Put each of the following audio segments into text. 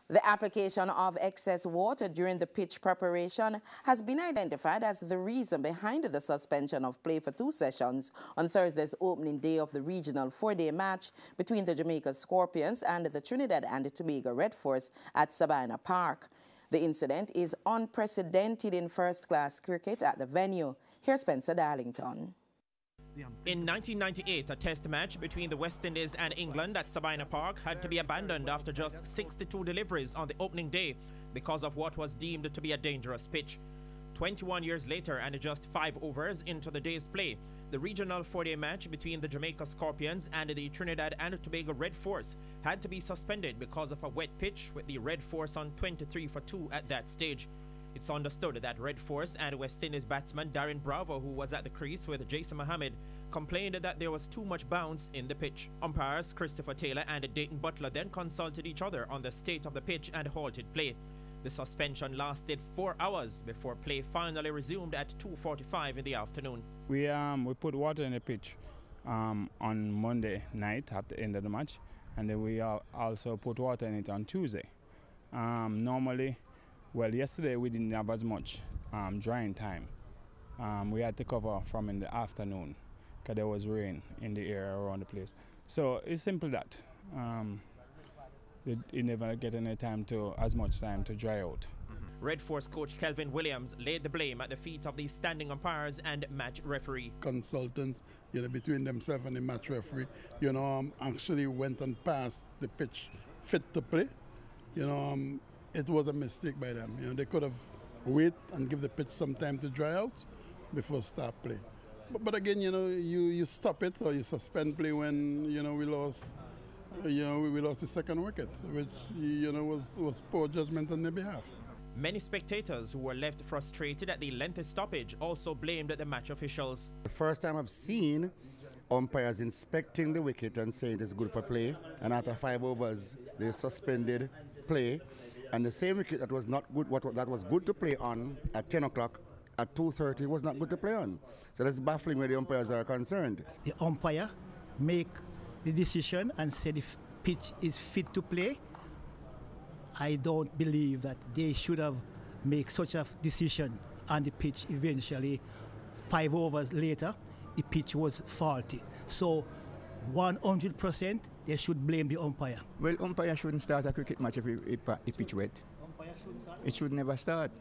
The application of excess water during the pitch preparation has been identified as the reason behind the suspension of play for 2 sessions on Thursday's opening day of the regional 4-day match between the Jamaica Scorpions and the Trinidad and Tobago Red Force at Sabina Park. The incident is unprecedented in first-class cricket at the venue. Here's Spencer Darlington. In 1998, a test match between the West Indies and England at Sabina Park had to be abandoned after just 62 deliveries on the opening day because of what was deemed to be a dangerous pitch. 21 years later and just 5 overs into the day's play, the regional 4-day match between the Jamaica Scorpions and the Trinidad and Tobago Red Force had to be suspended because of a wet pitch, with the Red Force on 23 for 2 at that stage. It's understood that Red Force and West Indies batsman Darren Bravo, who was at the crease with Jason Mohammed, complained that there was too much bounce in the pitch. Umpires Christopher Taylor and Dayton Butler then consulted each other on the state of the pitch and halted play. The suspension lasted 4 hours before play finally resumed at 2:45 in the afternoon. We put water in the pitch on Monday night at the end of the match, and then we also put water in it on Tuesday. Normally, well, yesterday we didn't have as much drying time. We had to cover from in the afternoon because there was rain in the area around the place. So it's simple that you never get as much time to dry out. Red Force coach Kelvin Williams laid the blame at the feet of the standing umpires and match referee. Consultants, between themselves and the match referee, actually went and passed the pitch fit to play. It was a mistake by them. They could have waited and give the pitch some time to dry out before start play. But again, you stop it or you suspend play when we lost. We lost the second wicket, which was poor judgment on their behalf. Many spectators who were left frustrated at the lengthy stoppage also blamed the match officials. The first time I've seen umpires inspecting the wicket and saying it's good for play, and after 5 overs they suspended play. And the same wicket that was not good, that was good to play on at 10 o'clock, at 2:30 was not good to play on. So that's baffling where the umpires are concerned. The umpire make the decision and say the pitch is fit to play. I don't believe that they should have made such a decision on the pitch. Eventually, 5 overs later, the pitch was faulty. So 100% they should blame the umpire. Well, umpire shouldn't start a cricket match if it's pitch wet. It should never start.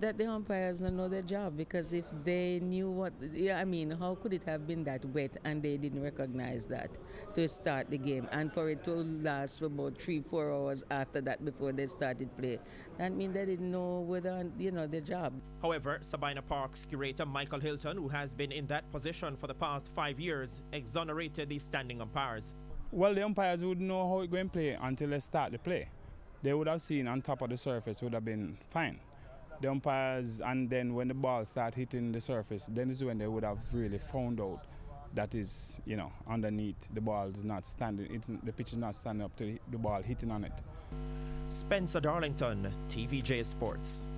That the umpires don't know their job, because if they knew how could it have been that wet and they didn't recognize that to start the game, and for it to last for about 3-4 hours after that before they started play? That means they didn't know whether their job. However, Sabina Park's curator Michael Hilton, who has been in that position for the past 5 years, exonerated the standing umpires. Well, the umpires would know how it's going to play until they start the play. They would have seen on top of the surface would have been fine. The umpires, and then when the ball start hitting the surface, then is when they would have really found out that is, underneath the ball is not standing, the pitch is not standing up to the ball hitting on it. Spencer Darlington, TVJ Sports.